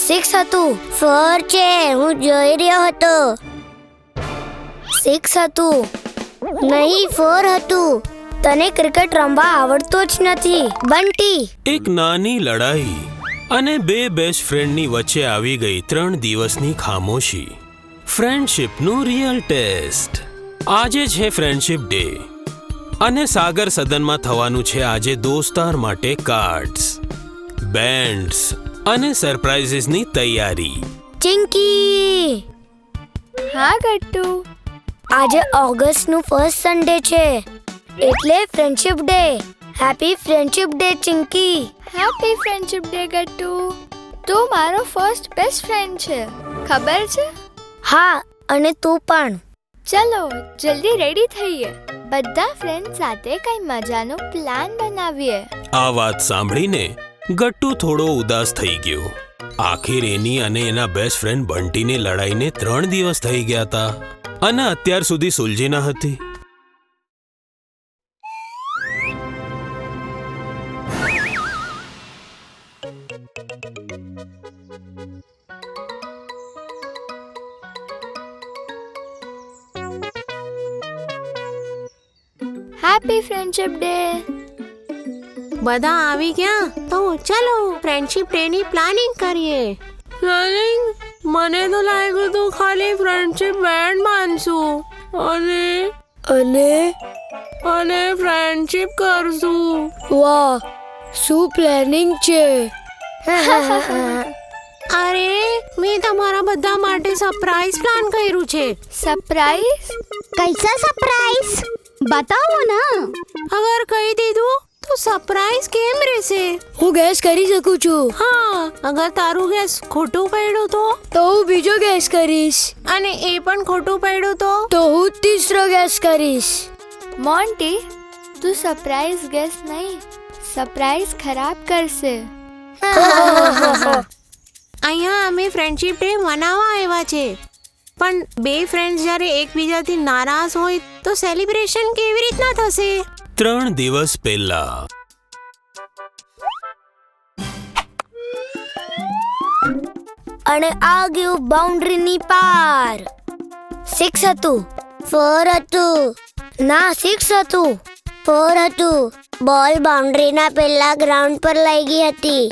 6 હતું. 4 છે, હું જોઈ રહ્યો હતો. 6 હતું. નહીં, 4 હતું. તને ક્રિકેટ રમવા આવડતો જ નથી, બંટી. એક નાની લડાઈ અને બે બેસ્ટ ફ્રેન્ડની વચ્ચે આવી ગઈ 3 દિવસની ખામોશી. ફ્રેન્ડશિપનું રિયલ ટેસ્ટ. આજે છે ફ્રેન્ડશિપ ડે અને સાગર સદનમાં થવાનું છે આજે દોસ્તાર માટે કાર્ડ્સ, બેન્ડ્સ અને સરપ્રાઇઝીસની તૈયારી. ચિંકી. હા ગટ્ટુ, આજે ઓગસ્ટનું ફર્સ્ટ સન્ડે છે, એટલે friendship day. Happy friendship day Chinki. Happy friendship day Gattu. તું મારો ફર્સ્ટ બેસ્ટ ફ્રેન્ડ છે, ખબર છે? હા, અને તું પણ. ચલો જલ્દી રેડી થઈએ, બધા ફ્રેન્ડ સાથે કઈ મજાનો પ્લાન બનાવીએ. આ વાત સાંભળીને ગટ્ટુ થોડો ઉદાસ થઈ ગયો. આખિર એની અને એના બેસ્ટ ફ્રેન્ડ બંટીની લડાઈને 3 દિવસ થઈ ગયા હતા અને અત્યાર સુધી સુલઝી ન હતી. Happy friendship day. બધા આવી ગયા તો ચલો ફ્રેન્ડશિપ ડે ની પ્લાનિંગ કરીએ. પ્લાનિંગ? મને તો લાગ્યું તું ખાલી ફ્રેન્ડશિપ બેન્ડ બાંધશું અને ફ્રેન્ડશિપ કરશું. વાહ, શું પ્લાનિંગ છે. અરે, મેં તમારા બધા માટે સરપ્રાઈઝ પ્લાન કર્યું છે. સરપ્રાઈઝ? કૈસા સરપ્રાઈઝ? બતાવો ના. અગર કહી દીધું તો સરપ્રાઈઝ કેમ રહેશે? હું ગેસ કરી શકું છું. હા, અગર તારું ગેસ ખોટું પડ્યું તો હું બીજો ગેસ કરીશ. અને એ પણ ખોટું પડ્યું તો હું ત્રીજો ગેસ કરીશ. મોન્ટી, તું સરપ્રાઈઝ ગેસ નહીં, સરપ્રાઈઝ ખરાબ કરશે. અહીંયા અમે ફ્રેન્ડશિપ ડે મનાવવા આવ્યા છે, પણ બે ફ્રેન્ડ્સ જ્યારે એકબીજાથી નારાજ હોય તો સેલિબ્રેશન કેવી રીતના થશે? 3 દિવસ પહેલા અને આ ગયું બાઉન્ડ્રીની પાર. 6 હતું. 4 હતું. ના, 6 હતું. 4 હતું. બોલ બાઉન્ડ્રીના પેલા ગ્રાઉન્ડ પર લઈ ગઈ હતી.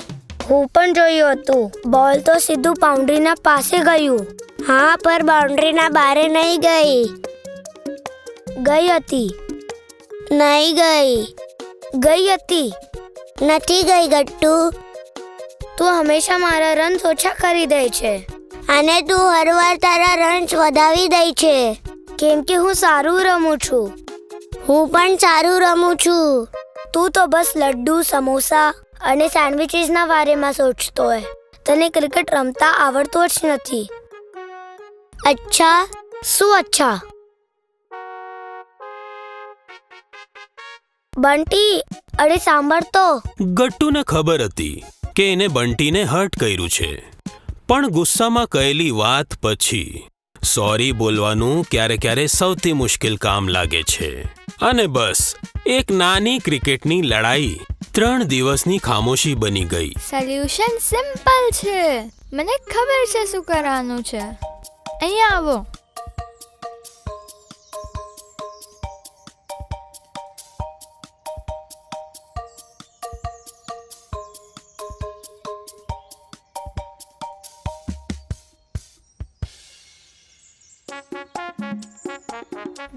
હું પણ જોયું હતું. બોલ તો સીધું બાઉન્ડ્રીના પાસે ગયું. હા, પર બાઉન્ડ્રીના બારે નહીં ગઈ. ગઈ હતી. નહીં ગઈ. ગઈ હતી. નથી ગઈ ગટ્ટુ. તું હંમેશા મારા રન્સ ઓછા કરી દે છે અને તું હરવાર તારા રન્સ વધાવી દે છે, કેમ કે હું સારું રમું છું. હું પણ સારું રમું છું. તું તો બસ લડ્ડુ, સમોસા અને સેન્ડવિચીસના બારેમાં સોચતો હોય. તને ક્રિકેટ રમતા આવડતો જ નથી. અચ્છા? શું અચ્છા? બંટી, અરે સાંભળ તો. ગટ્ટુને ખબર હતી કે એને બંટીને હર્ટ કર્યું છે, પણ ગુસ્સામાં કહેલી વાત પછી સોરી બોલવાનું ક્યારે સૌથી મુશ્કેલ કામ લાગે છે. અને બસ એક નાની ક્રિકેટની લડાઈ 3 દિવસની ખામોશી બની ગઈ. સોલ્યુશન સિમ્પલ છે. મને ખબર છે શું કરવાનું છે. અહીંયા આવો.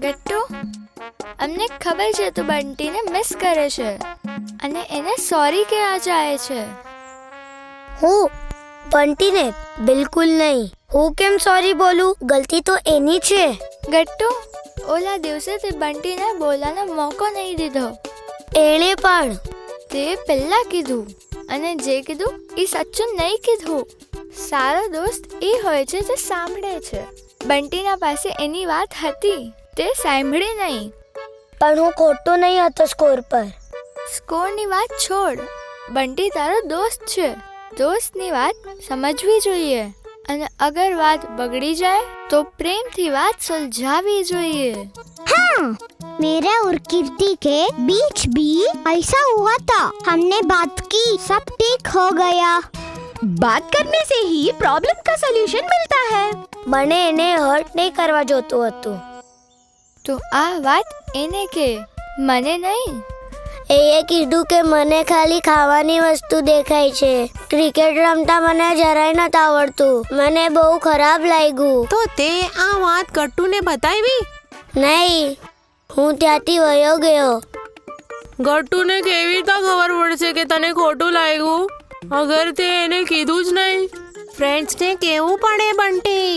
ગટ્ટુ, અમને ખબર છે તું બંટીને મિસ કરે છે અને એને સોરી કહેવા જાય છે. હું બંટીને બિલકુલ નહીં. હું કેમ સોરી બોલું? ગલતી તો એની છે. ગટ્ટુ, ઓલા દિવસે તે બંટીને બોલવાનો મોકો નહીં દીધો. એણે પણ તે પહેલા કીધું અને જે કીધું એ સાચું નહીં કીધું. સારો દોસ્ત એ હોય છે જે સાંભળે છે. બંટીના પાસે એની વાત હતી, તે સાંભળી નહીં. પણ હું ખોટો નહીં હતો સ્કોર પર. સ્કોરની વાત છોડ. બંટી તારો દોસ્ત છે. દોસ્તની વાત સમજવી જોઈએ અને અગર વાત બગડી જાય તો પ્રેમથી વાત સુલझावी જોઈએ. हाँ, मेरे और कीर्ति के बीच भी ऐसा हुआ था. हमने बात की, सब ठीक हो गया. बात करने से ही प्रॉब्लम का सॉल्यूशन मिलता है। મને એને હર્ટ નહીં કરવા જોતું હતું. તો આ વાત એને કે, મને નહીં. એ કીધું કે મને ખાલી ખાવાની વસ્તુ દેખાય છે. ક્રિકેટ રમતા મને જરાય નથી આવડતું. મને બહુ ખરાબ લાગ્યું. તો તે આ વાત ગટ્ટુને બતાવી? નહીં, હું ત્યાંથી વયો ગયો. ગટ્ટુને કેવી રીતે ખબર પડશે કે તને ખોટું લાગ્યું અગર તે એને કીધું જ નહીં? ફ્રેન્ડ્સને કેવું પડે બંટી.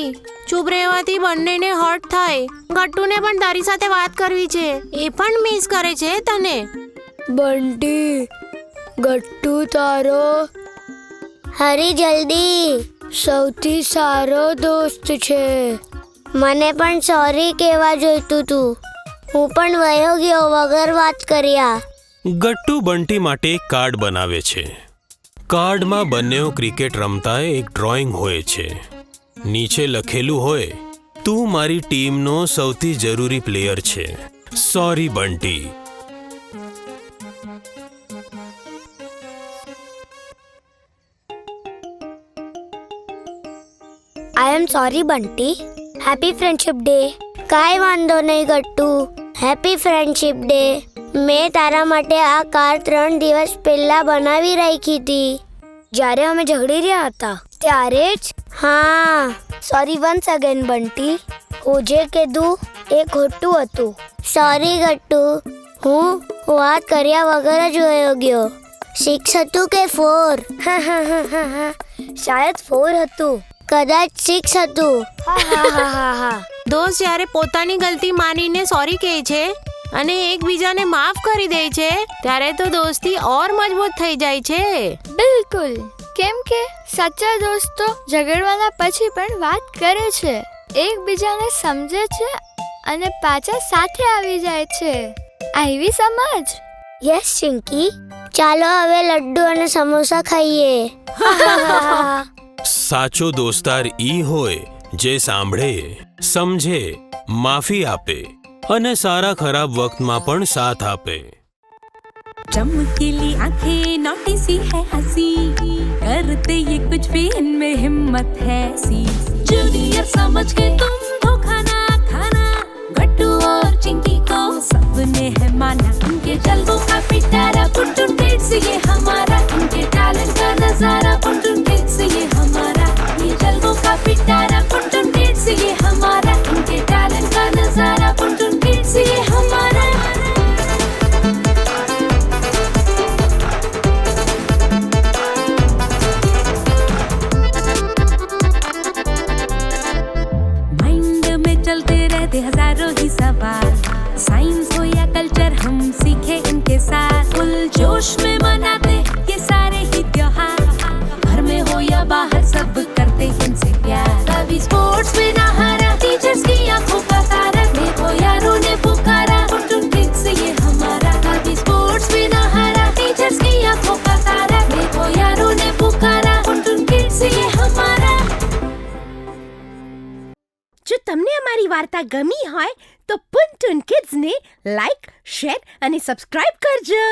ચૂપ રહેવાથી બંનેને હર્ટ થાય. ગટ્ટુને પણ તારી સાથે વાત કરવી છે. એ પણ મિસ કરે છે તને. બંટી, ગટ્ટુ તારો હરી જલ્દી સૌથી સારો દોસ્ત છે. મને પણ સોરી કહેવા જોઈતું તું. હું પણ વયો ગયો વગર વાત કર્યા. ગટ્ટુ બંટી માટે એક કાર્ડ બનાવે છે. કાર્ડમાં બંનેઓ ક્રિકેટ રમતા એક ડ્રોઈંગ હોય છે. નીચે લખેલું હોય, તું મારી ટીમનો સૌથી જરૂરી પ્લેયર છે. Sorry Bunty. I am sorry Bunty. Happy friendship day. કાંઈ વાંધો નહીં ગટ્ટુ. Happy friendship day. મેં તારા માટે આ કાર 3 દિવસ પહેલા બનાવી રાખી હતી. જ્યારે અમે ઝઘડી રહ્યા હતા ત્યારે જ. હા, સોરી વન્સ અગેન બંટી. હું જે કીધું એ ખોટું હતું. સોરી ગટ્ટુ. હું વાત કર્યા વગર જ વયો ગયો. 6 હતું કે 4? શાયદ 4 હતું. કદાચ 6 હતું. દોસ્ત જ્યારે પોતાની ગલતી માનીને સોરી કહે છે અને એકબીજાને માફ કરી દે છે ત્યારે તો દોસ્તી ઓર મજબૂત થઈ જાય છે. બિલકુલ. કેમ કે સાચા દોસ્તો ઝઘડવાના પછી પણ વાત કરે છે, એકબીજાને સમજે છે અને પાછા સાથે આવી જાય છે. આવી સમજ. યસ ચિંકી. ચાલો હવે લડ્ડુ અને સમોસા ખાઈએ. સાચો દોસ્તાર ઈ હોય જે સાંભળે, સમજે, માફી આપે અને સારા ખરાબ વક્તમાં પણ સાથ આપે. चमकीली आंखें नोटी सी है हंसी, करते ये कुछ भी इनमें हिम्मत है सी. जूनियर समझ के तुम धोखा ना खाना, गट्टू और चिंकी को सबने है माना. इनके जलवों का पिटारा पुटुन किड्स ये हमारा, इनके टैलेंट का नजारा पुटुन किड्स ये हमारा. ये जलवों का पिटारा पुटुन किड्स ये हमारा, इनके टैलेंट का नजारा पुटुन किड्स ये हमारा. हजारों ही सवाल, साइंस हो या कल्चर हम सीखे इनके साथ. फुल जोश में मनाते ये सारे ही त्योहार, घर में हो या बाहर सब करते इनसे प्यार. कभी स्पोर्ट्स में ना हारा, टीचर्स की आंखों का तारा. देखो यारों ने पुकारा, पुटुन किड्स ये हमारा. कभी स्पोर्ट्स में ना हारा, टीचर्स की आंखों का तारा. देखो यारों ने पुकारा, पुटुन किड्स ये हमारा. જો તમને અમારી વાર્તા ગમી હોય તો પુનટુન કિડ્સને લાઈક, શેર અને સબસ્ક્રાઇબ કરજો.